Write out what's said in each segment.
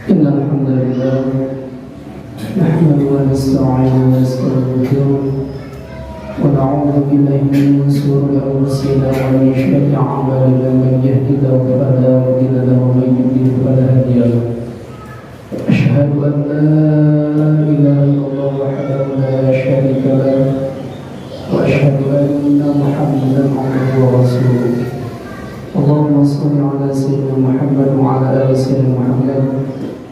إن الحمد لله نحمده ونستعينه ونستغفره ونعوذ بالله من شرور أنفسنا ومن شر أعمالنا من يهده الله فلا مضل له ومن يضلل فلا هادي له أشهد أن لا إله إلا الله وحده لا شريك له وأشهد أن محمدا عبده ورسوله اللهم صل على سيدنا محمد وعلى آل سيدنا محمد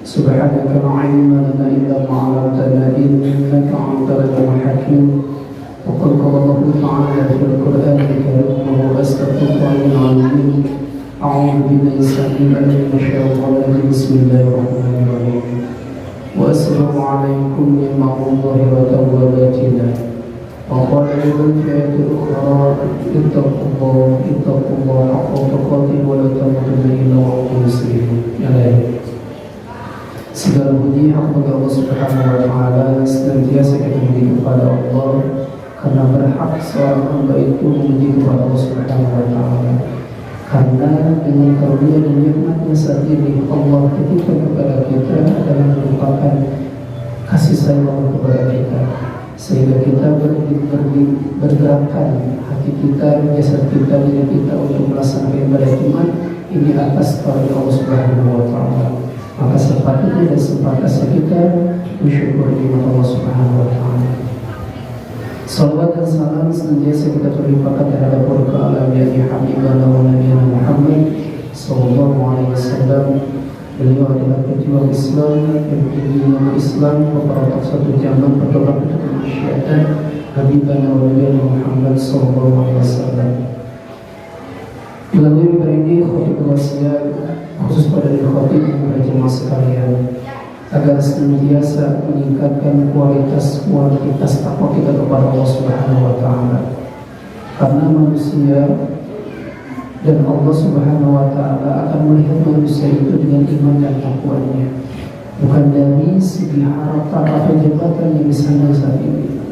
سبحانك لا علم لنا إلا ما علمتنا إنك أنت العليم الحكيم وقد قال الله تعالى في القرآن الكريم وهو أصدق العظيم أعوذ بالله السميع العليم من الشيطان الرجيم بسم الله الرحمن الرحيم والسلام عليكم ورحمة الله وبركاته وقال أيضا في آية أخرى اتقوا الله حق تقاته ولا تموتن إلا وأنتم مسلمون. Segala puji hak bagi Allah Subhanahu wa Ta'ala, senantiasa kita memuji kepada Allah karena berhak seorang hamba itu memuji kepada Allah Subhanahu wa Ta'ala. Karena dengan karunia dan nikmatnya saat ini Allah titipkan kepada kita adalah merupakan kasih sayang Allah kepada kita, sehingga kita bergerakkan hati kita, jasad kita, diri kita untuk melaksanakan ibadah iman ini atas karunia Allah Subhanahu wa Ta'ala. Maka sepatutnya dan sepantasnya kita bersyukur nikmat Allah Subhanahu wa Ta'ala. Salawat dan salam senantiasa kita terlimpahkan terhadap Rasulullah Nabi Habibana wa Nabi Muhammad sallallahu alaihi wasallam. Beliau adalah pejuang Islam, pemimpin Islam, pemberontak satu zaman, penolong untuk kemanusiaan. Habibana wa Nabi Muhammad sallallahu alaihi wasallam. Melalui ini khotib wasiat khusus pada khotib para jemaah sekalian agar senantiasa meningkatkan kualitas takwa kita kepada Allah Subhanahu wa Ta'ala. Karena manusia dan Allah Subhanahu wa Ta'ala akan melihat manusia itu dengan iman dan takwanya, bukan dari segi harta atau jabatan yang disandang saat ini.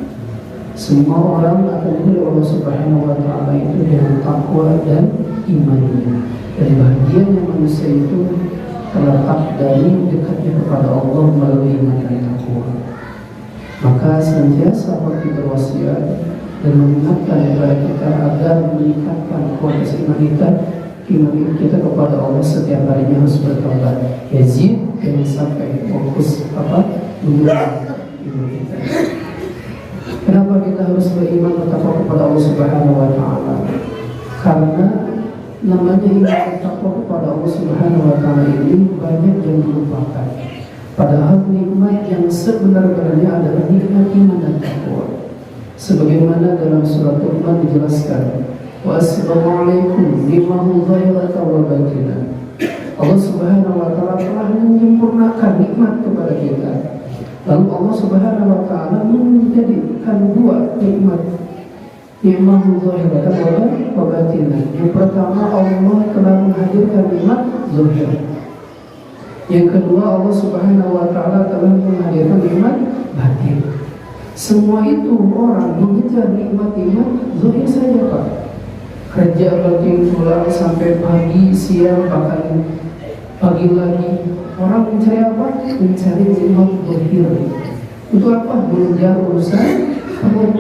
Semua orang akan dilihat Allah Subhanahu wa Ta'ala itu dengan takwa dan imannya. Dan bahagianya manusia itu terletak dari dekatnya kepada Allah melalui iman dan takwa. Maka senantiasa kita berwasiat dan mengingatkan kepada kita agar meningkatkan kualitas iman kita kepada Allah setiap harinya harus bertambah. Yazid jangan sampai fokus mengurangi iman kita. Kenapa kita harus beriman bertakwa kepada Allah Subhanahu wa Ta'ala? Karena namanya iman takwa kepada Allah Subhanahu wa Ta'ala ini banyak yang dilupakan. Padahal nikmat yang sebenar-benarnya adalah nikmat iman dan takwa. Sebagaimana dalam surat Luqman dijelaskan, wa assalamualaikum ni'mahu zahiratan wa batinah. Allah Subhanahu wa Ta'ala telah menyempurnakan nikmat kepada kita. Lalu Allah Subhanahu wa Ta'ala menjadikan dua nikmat, nikmat zahiratan wa batinah. Yang pertama, Allah telah menghadirkan nikmat zahir. Yang kedua, Allah Subhanahu wa Ta'ala telah menghadirkan nikmat batin. Semua itu orang mengejar nikmat-nikmat zahir saja, Pak. Kerja banting tulang sampai pagi, siang, bahkan pagi lagi. Orang mencari apa? Mencari nikmat zahir. Itu apa? Mengejar urusan perut,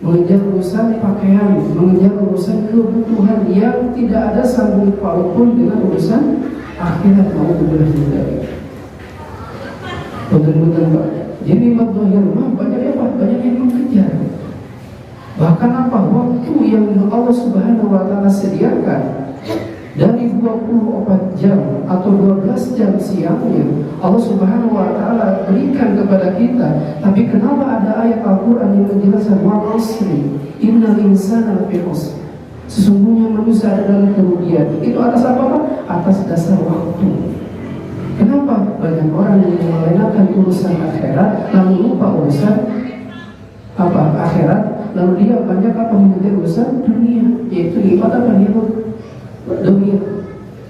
mengejar urusan pakaian, mengejar urusan kebutuhan yang tidak ada sambung pautpun dengan urusan akhirat. Mau benar-benar betul-betul, Pak. Jadi nikmat zahir banyak apa? Banyak yang mengejar. Bahkan apa? Waktu yang Allah Subhanahu wa Ta'ala sediakan dari 24 jam atau 12 jam siangnya Allah Subhanahu wa Ta'ala berikan kepada kita. Tapi kenapa ada ayat Al-Quran yang menjelaskan wal asri innal insana lafi khusr, sesungguhnya manusia ada dalam kerugian. Itu atas apa, Pak? Atas dasar waktu. Kenapa banyak orang yang melenakan urusan akhirat lalu lupa urusan akhirat, lalu dia banyak mengejar urusan dunia, yaitu ibadah dunia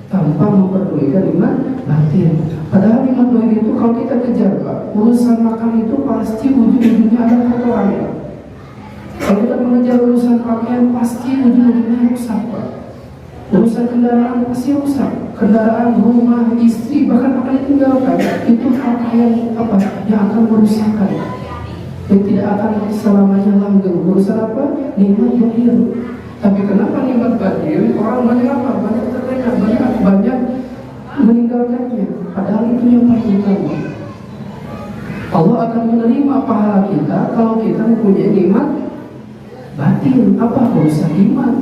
tanpa memperdulikan iman batin. Padahal iman batin itu kalau kita kejar, Pak, urusan makan itu pasti ujung-ujungnya ada kotorannya. Kalau kita mengejar urusan pakaian pasti ujung-ujungnya rusak, Pak. Urusan kendaraan pasti rusak. Kendaraan, rumah, istri, bahkan akan ditinggalkan. itu hal yang yang akan merusakkan, yang tidak akan selamanya langgeng. Urusan apa? Nikmat badir. Tapi kenapa nikmat badir orang banyak banyak terlena, banyak meninggalkannya, padahal itu yang paling utama. Allah akan menerima pahala kita kalau kita mempunyai nikmat batin. Apa? Urusan iman.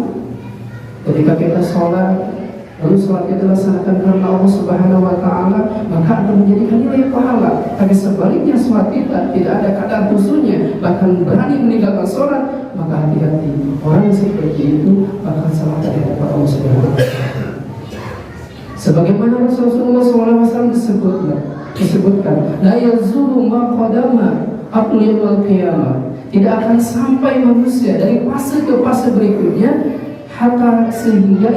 Ketika kita sholat, lalu sholat kita laksanakan karena Allah Subhanahu wa Ta'ala, maka akan menjadikan nilai pahala. Tapi sebaliknya, sholat kita tidak ada kadar khusyuknya, bahkan berani meninggalkan sholat, maka hati-hati, orang seperti itu akan salah di hadapan Allah Subhanahu wa Ta'ala. Sebagaimana Rasulullah SAW disebutkan, la yazulu ma qadama abdul yaumil qiyamah. Tidak akan sampai manusia dari fase ke fase berikutnya hatta sehingga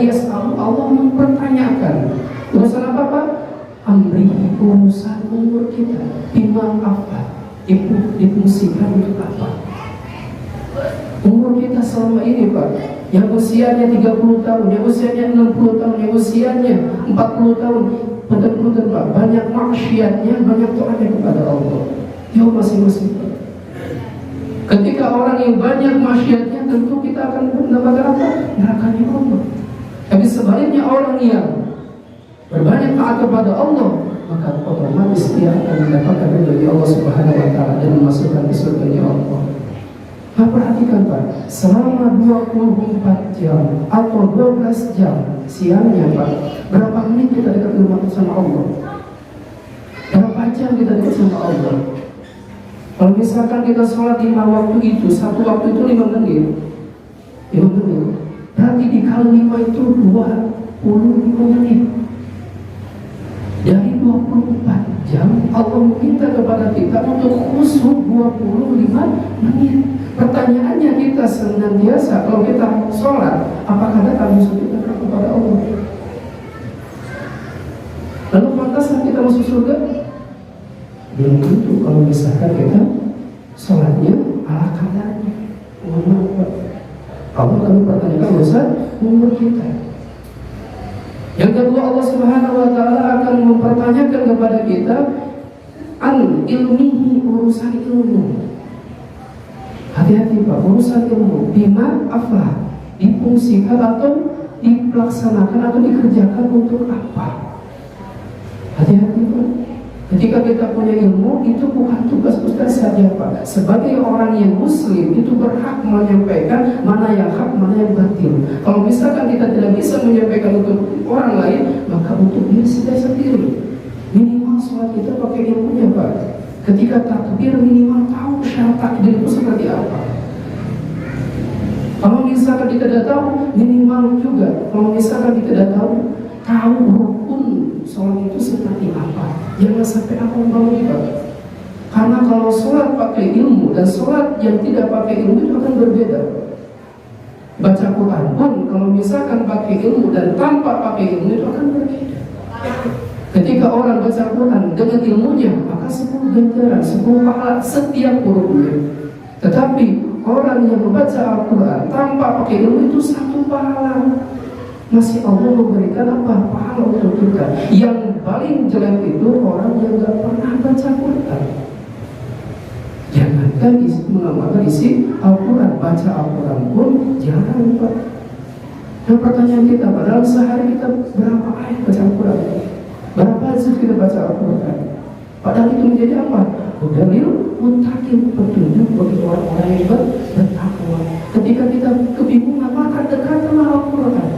Allah mempertanyakan urusan apa Pak? Amri, urusan umur kita. Bima apa? Difungsikan untuk apa? Umur kita selama ini Pak, yang usianya 30 tahun, yang usianya 60 tahun, yang usianya 40 tahun, betul-betul Pak, banyak maksiatnya, banyak taatnya kepada Allah. Ya masing-masing Pak. Ketika orang yang banyak maksiatnya, tentu kita akan mendapatkan apa? Nerakanya Allah. Tapi sebaliknya orang yang berbanyak taat kepada Allah, maka otomatis dia akan mendapatkan ridha Allah Subhanahu wa Ta'ala dan memasukkan ke surganya Allah. Nah, perhatikan Pak, selama 24 jam atau 12 jam siangnya Pak, berapa menit kita dekat dengan sama Allah? Berapa jam kita dekat sama Allah? Kalau misalkan kita sholat 5 waktu itu, satu waktu itu 5 menit, 5 menit, berarti dikali 5 itu 25 menit. Dari 24 jam Allah meminta kepada kita untuk khusyuk 25 menit. Pertanyaannya, kita senantiasa kalau kita sholat, apakah datang khusyuk kita kepada Allah? Lalu pantaskah kita masuk surga? Belum tentu kalau misalkan kita sholatnya ala kadarnya. Allah akan mempertanyakan urusan umur kita. Yang kedua, Allah Subhanahu wa Ta'ala akan mempertanyakan kepada kita an ilmihi, urusan ilmu. Hati-hati Pak, urusan ilmu bima aflah, difungsikan atau dilaksanakan atau dikerjakan untuk apa? Hati-hati Pak. Ketika kita punya ilmu, itu bukan tugas ustaz saja Pak. Sebagai orang yang muslim, itu berhak menyampaikan mana yang hak, mana yang batil. Kalau misalkan kita tidak bisa menyampaikan untuk orang lain, maka untuk diri sendiri. Minimal sholat kita pakai ilmunya Pak. Ketika takbir, minimal tahu syarat takbir itu seperti apa. Kalau misalkan kita tidak tahu, minimal juga. Kalau misalkan kita tidak tahu rukun sholat itu seperti apa. Jangan sampai abang-abang Pak. Karena kalau sholat pakai ilmu dan sholat yang tidak pakai ilmu itu akan berbeda. Baca Quran pun kalau misalkan pakai ilmu dan tanpa pakai ilmu itu akan berbeda. Ketika orang baca Quran dengan ilmunya, maka 10 ganjaran, 10 pahala setiap hurufnya. Tetapi orang yang membaca Al-Quran tanpa pakai ilmu itu 1 pahala. Masih Allah memberikan apa? Pahala untuk kita. Yang paling jelek itu orang yang gak pernah baca Quran. Jangankan mengamalkan isi Al-Quran, baca Al-Quran pun jarang Pak. Dan pertanyaan kita, padahal sehari kita berapa ayat baca Al-Quran? Berapa juz kita baca Al-Quran? Padahal itu menjadi apa? Dalil muttaqin, petunjuk bagi orang-orang yang bertakwa. Ketika kita kebingungan, maka dekatlah Al-Quran.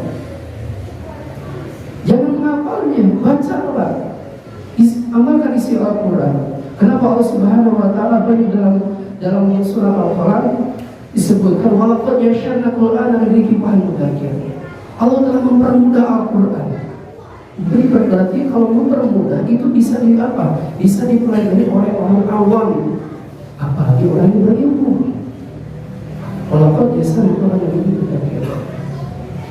Jangan menghafalnya, bacalah, amalkan isi Al-Quran. Kenapa Allah Subhanahu wa Ta'ala banyak dalam surah Al-Quran disebutkan walaqad yassarna Al-Qur'ana lidhikri mudzakkir. Allah telah mempermudah Al-Quran. Berarti kalau mempermudah itu bisa bisa dipelajari oleh orang awam, apalagi orang yang berilmu. Walaqad yassarna Al-Qur'ana lidhikri mudzakkir.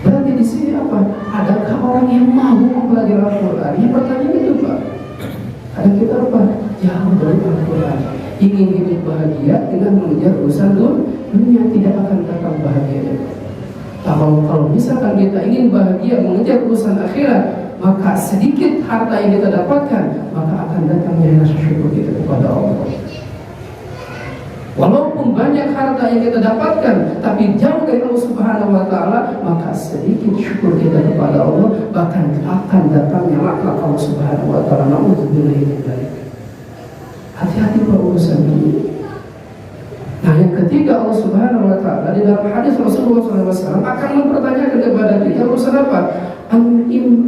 Berarti di sini apa? Adakah orang yang mau mempelajari Al-Quran? Yang pertanyaan itu Pak. Ada kita apa? Jauh dari Al-Quran. Ingin hidup bahagia dengan mengejar urusan dunia, tidak akan datang bahagia. Kalau misalkan kita ingin bahagia mengejar urusan akhirat, maka sedikit harta yang kita dapatkan, maka akan datangnya rasa syukur kita kepada Allah. Walaupun banyak harta yang kita dapatkan, tapi jauh dari Allah Subhanahu wa Ta'ala, maka sedikit syukur kita kepada Allah, bahkan akan datangnya laknat Allah Subhanahu wa Ta'ala. Na'udzubillah min dzalik. Hati-hati berurusan ini. Nah, yang ketiga, Allah Subhanahu wa Ta'ala di dalam hadis Rasulullah SAW akan mempertanyakan kepada kita urusan apa?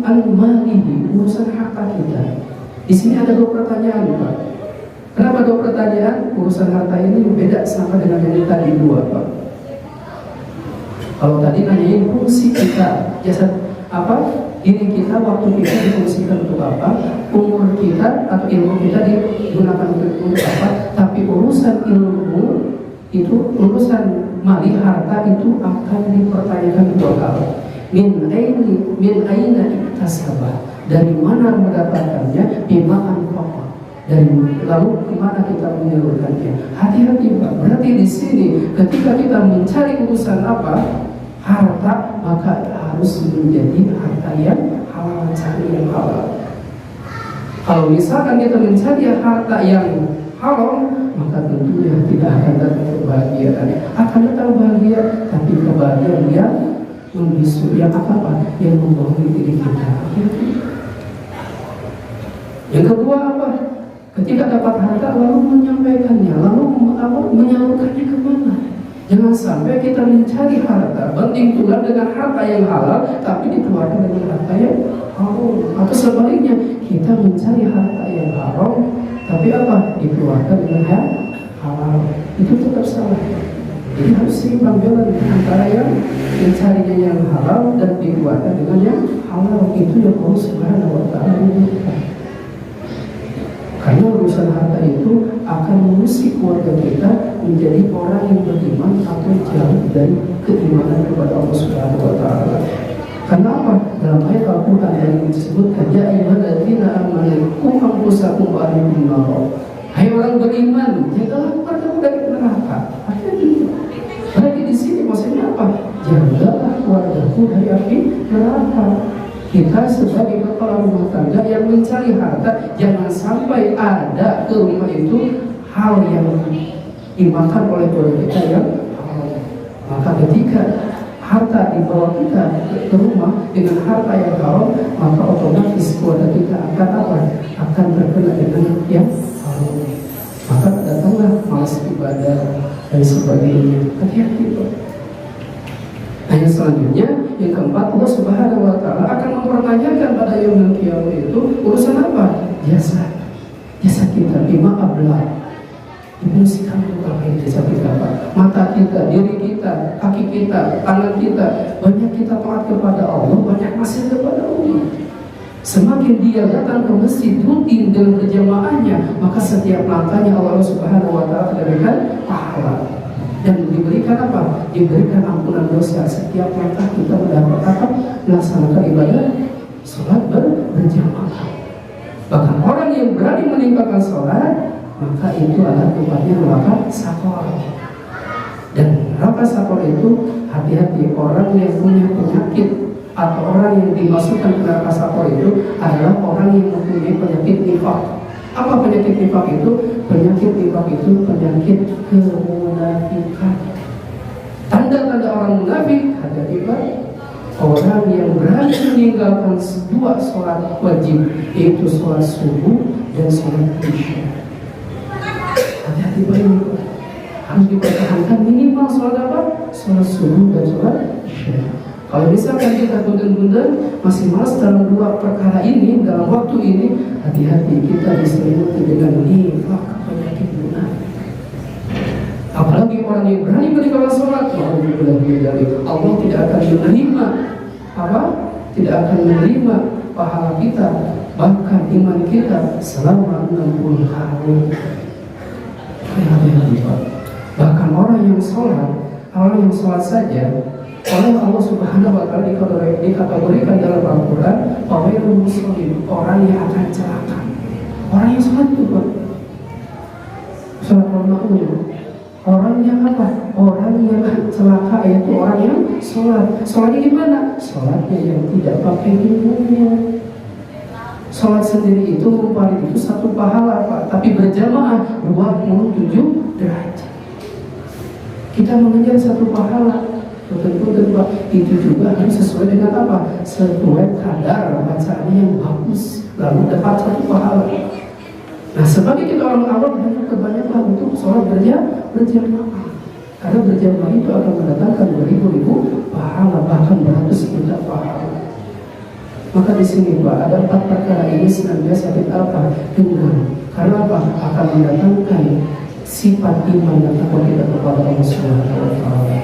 Al-malihi, urusan harta kita. Di sini ada dua pertanyaan, Pak. Kenapa dua pertanyaan? Urusan harta ini beda sama dengan yang tadi dua, Pak. Kalau tadi nanyain fungsi kita, jasad apa? Ini kita, waktu kita difungsikan untuk apa? Umur kita atau ilmu kita digunakan untuk apa? Tapi urusan ilmu itu, urusan mali harta itu akan dipertanyakan dua hal. Min aina iktasabah, dari mana mendapatkannya, bima anfaqa, dari lalu kemana kita menyalurkannya. Hati-hati, Pak. Berarti di sini ketika kita mencari urusan apa, harta, maka harus menjadi harta yang halal, cari yang halal. Kalau misalkan kita mencari harta yang halal, maka tentunya tidak akan datang kebahagiaan. Akan datang bahagia, tapi kebahagiaan yang membisu, yang apa? Yang membohongi diri kita. Yang kedua apa? Ketika dapat harta lalu menyampaikannya, lalu menyalurkannya kemana? Jangan sampai kita mencari harta banting tulang dengan harta yang halal, tapi dikeluarkan dengan harta yang haram. Atau sebaliknya, kita mencari harta yang haram, tapi apa? Dikeluarkan dengan yang halal. Itu tetap salah. Jadi harus seimbang jalan antara yang mencarinya yang halal dan dikeluarkan dengan yang halal. Itu yang Allah Subhanahu wa Ta'ala inginkan. Karena urusan harta itu akan mengusik keluarga kita menjadi orang yang beriman atau jauh dari keimanan kepada Allah Subhanahu wa Ta'ala. Karena apa? Dalam ayat Al-Quran yang disebutkan, ya ayyuhalladzina amanu qu anfusakum wa ahlikum nar. Hai orang beriman, jagalah keluargamu dari neraka. Berarti di sini maksudnya apa? Jagalah keluargaku dari api neraka. Kita sebagai kepala rumah tangga yang mencari harta, jangan sampai ada ke rumah itu hal yang dimakan oleh keluarga kita yang halal. Maka ketika harta dibawa kita ke rumah dengan harta yang halal, maka otomatis keluarga kita akan apa? Akan terkena dengan yang halal. Maka datanglah malas ibadah dan sebagainya. Hati-hati, Pak. Nah, yang selanjutnya, yang keempat, Allah Subhanahu wa Ta'ala akan mempertanyakan pada yaumul qiyamah itu urusan apa? Jasa kita, bima ablah. Difungsikan untuk apa yang jasa kita, Pak? Mata kita, diri kita, kaki kita, tangan kita, banyak kita taat kepada Allah, banyak masih kepada Allah. Semakin dia datang ke masjid rutin dengan berjamaahnya, maka setiap langkahnya Allah Subhanahu wa Ta'ala berikan pahala. Dan diberikan apa? Diberikan ampunan dosa setiap langkah kita mendapat apa? Melaksanakan ibadah sholat berjamaah. Bahkan orang yang berani meninggalkan sholat, maka itu adalah tempatnya neraka sakor. Dan neraka sakor itu, hati-hati, orang yang punya penyakit atau orang yang dimasukkan ke neraka sakor itu adalah orang yang mempunyai penyakit nifaq. Apa penyakit nifaq itu? Penyakit nifaq itu penyakit kemunafikan. Tanda-tanda orang munafik adalah orang yang berani meninggalkan dua sholat wajib, yaitu sholat subuh dan sholat isya. Hati-hati baik, harus dipertahankan minimal sholat apa? Sholat subuh dan sholat isya. Kalau misalkan kita tunda-tunda masih malas dalam dua perkara ini, dalam waktu ini, hati-hati, kita diselimuti dengan nifaq, penyakit munafik. Apalagi orang yang berani meninggalkan sholat, Allah tidak akan menerima apa? Tidak akan menerima pahala kita, bahkan iman kita selama 60 hari. Bahkan orang yang sholat saja, oleh Allah Subhanahu wa Ta'ala dikategorikan dalam Al-Quran fawailul muslimin, orang yang akan celaka. Orang yang sholat itu, Pak, sholat makmum. Orang yang apa? Orang yang celaka, yaitu orang yang sholat. Sholatnya gimana? Sholatnya yang tidak pakai ilmunya. Sholat sendiri itu memparit itu satu pahala, Pak, Tapi berjamaah 27 derajat. Kita mengejar satu pahala, betul-betul Pak, itu juga harus sesuai dengan apa? Sesuai kadar bacaan yang bagus, lalu dapat satu pahala. Nah, sebagai kita orang awam kebanyakan untuk sholat berjamaah. Karena berjamaah itu akan mendatangkan beribu-ribu pahala, bahkan beratus juta pahala. Maka di sini Pak, ada 4 perkara ini senantiasa kita apa? Dengar. Karena apa? Akan mendatangkan sifat iman dan takwa kita kepada Allah Subhanahu wa taala.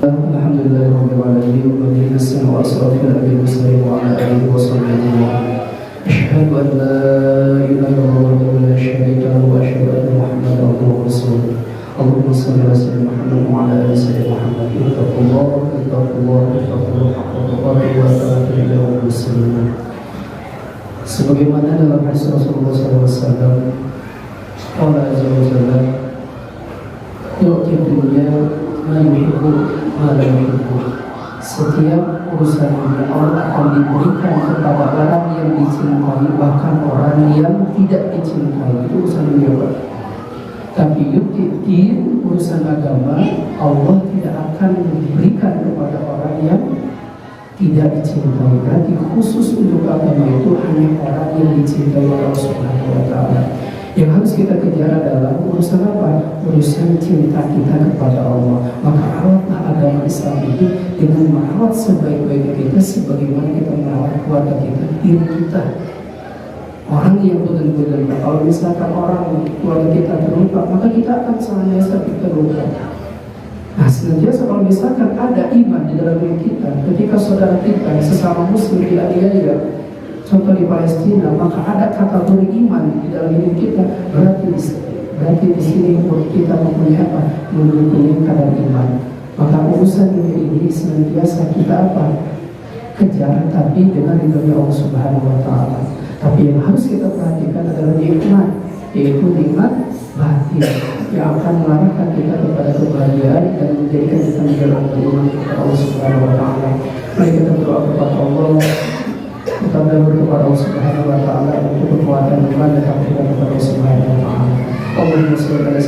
Alhamdulillahirabbil alamin wa bihi nasta'inu wa sallallahu alaihi wasallam wa ala alihi wa sahbihi. Asyhadu an la ilaha illallah wa la syarika lahu wa asyhadu anna Muhammadan abduhu wa rasuluh. Allahumma shalli ala sayyidina Muhammad wa ala ali sayyidina Muhammad. Ittaqullah haqqa tuqatih wa la tamutunna muslimin. Sebagaimana dalam hadis Rasulullah SAW, Allah Azza wa Jalla yu'ti dunya ma yuhibbu ma la yuhibbu. Setiap urusan dunia Allah akan diberikan kepada orang yang dicintai, bahkan orang yang tidak dicintai. Itu urusan dunia Pak. Tapi yu'ti urusan agama Allah tidak akan diberikan kepada orang yang tidak dicintai. Berarti khusus untuk agama itu hanya orang yang dicintai oleh Allah Subhanahu wa taala. Yang harus kita kejar adalah urusan apa? Urusan cinta kita kepada Allah. Maka rawatlah agama Islam itu dengan merawat sebaik-baiknya kita, sebagaimana kita merawat keluarga kita, diri kita. Orang yang betul-betul, kalau misalkan orang keluarga kita terluka, maka kita akan senantiasa terluka. Nah, senantiasa kalau misalkan ada iman di dalam diri kita, ketika saudara kita sesama muslim tidak diajar, contoh di Palestina, maka ada kategori iman di dalam diri kita, berarti di sini kita mempunyai apa? Mempunyai kadar iman. Maka urusan ini senantiasa kita apa? Kejar, tapi dengan ridhonya Allah Subhanahu wa taala. Tapi yang harus kita perhatikan adalah nikmat, yaitu nikmat batin yang akan mengarahkan kita kepada kebahagiaan dan menjadikan kita menjalankan beriman kepada Allah Subhanahu wa taala. Mari kita berdoa kepada Allah, kita berdoa kepada Allah Subhanahu wa taala untuk kekuatan iman dan takwa kepada Allah Subhanahu wa taala. Allahumma shalli ala